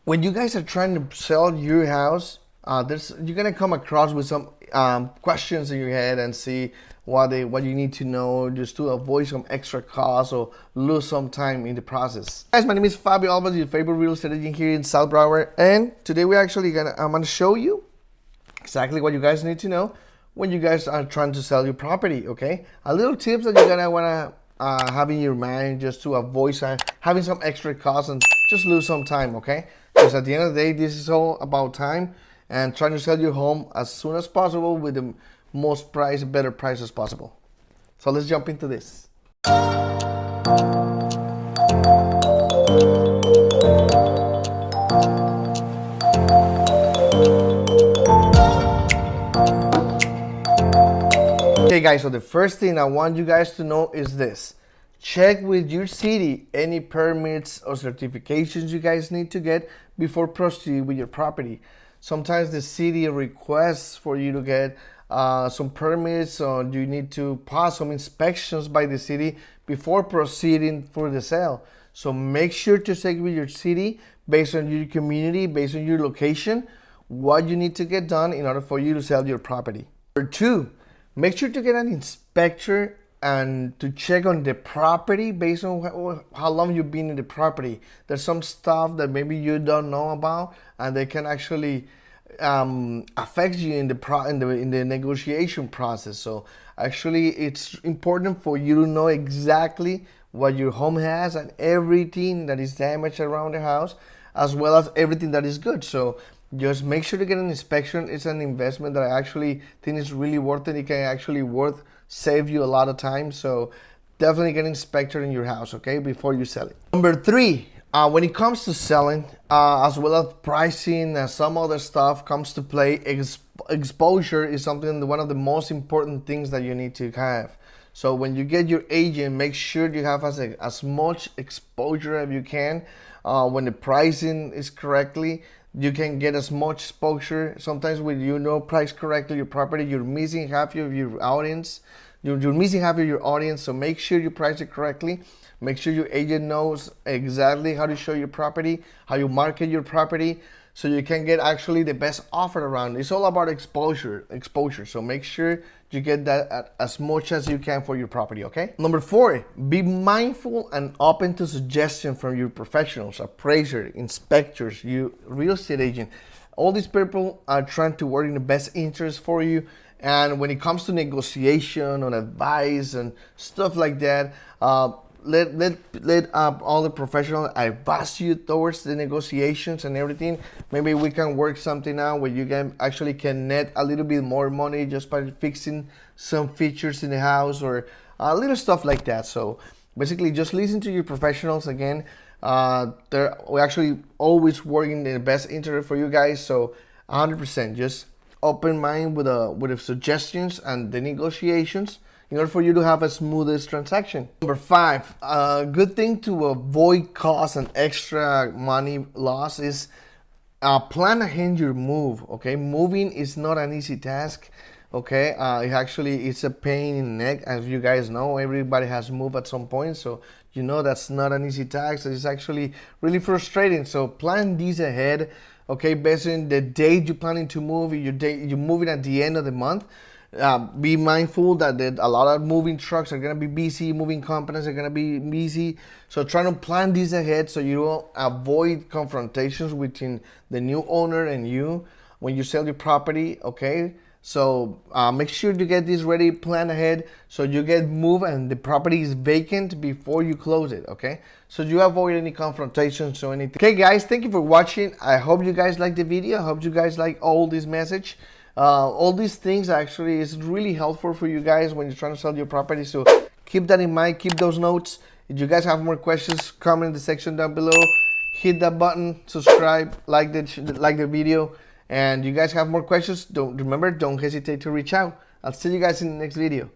When you guys are trying to sell your house, you're gonna come across with some questions in your head and see what you need to know just to avoid some extra costs or lose some time in the process. Guys, my name is Fabio.alvarez, your favorite real estate agent here in South Broward, and today I'm gonna show you exactly what you guys need to know when you guys are trying to sell your property. Okay, a little tips that you're gonna wanna have in your mind just to avoid having some extra costs and just lose some time. Okay, because at the end of the day, this is all about time and trying to sell your home as soon as possible with the better price as possible. So let's jump into this. Okay guys, so the first thing I want you guys to know is this. Check with your city any permits or certifications you guys need to get before proceeding with your property. Sometimes the city requests for you to get some permits, or you need to pass some inspections by the city before proceeding for the sale. So make sure to check with your city based on your community, based on your location, what you need to get done in order for you to sell your property. Number two, make sure to get an inspector and to check on the property based on how long you've been in the property. There's some stuff that maybe you don't know about, and they can actually affect you in the negotiation process. So actually, it's important for you to know exactly what your home has and everything that is damaged around the house, as well as everything that is good. So just make sure to get an inspection. It's an investment that I actually think is really worth it. It can actually save you a lot of time. So definitely get an inspector in your house, okay, before you sell it. Number three, when it comes to selling, as well as pricing and some other stuff comes to play, exposure is one of the most important things that you need to have. So when you get your agent, make sure you have as much exposure as you can. When the pricing is correctly, you can get as much exposure. Sometimes when you know price correctly your property, you're missing half of your audience. You're missing half of your audience, so make sure you price it correctly. Make sure your agent knows exactly how to show your property, how you market your property, so you can get actually the best offer around. It's all about exposure. So make sure you get that as much as you can for your property, okay? Number four, be mindful and open to suggestions from your professionals, appraiser, inspectors, your real estate agent. All these people are trying to work in the best interest for you. And when it comes to negotiation and advice and stuff like that, let all the professionals advise you towards the negotiations and everything. Maybe we can work something out where you can net a little bit more money just by fixing some features in the house or a little stuff like that. So basically, just listen to your professionals again. We're actually always working in the best interest for you guys. So 100%, just open mind with the suggestions and the negotiations in order for you to have a smoothest transaction. Number five, a good thing to avoid costs and extra money loss is plan ahead your move. Okay, moving is not an easy task. Okay, it's a pain in the neck, as you guys know. Everybody has moved at some point, so you know that's not an easy task. It's actually really frustrating. So plan these ahead. Okay, based on the date you're planning to move, you're moving at the end of the month. Be mindful that a lot of moving trucks are going to be busy, moving companies are going to be busy. So try to plan this ahead so you will avoid confrontations between the new owner and you when you sell your property, okay? So make sure you get this ready, plan ahead, so you get moved and the property is vacant before you close it, okay? So you avoid any confrontations or anything. Okay guys, thank you for watching. I hope you guys like the video. I hope you guys like all this message. All these things actually is really helpful for you guys when you're trying to sell your property. So keep that in mind, keep those notes. If you guys have more questions, comment in the section down below. Hit that button, subscribe, like the video. And you guys have more questions, don't hesitate to reach out. I'll see you guys in the next video.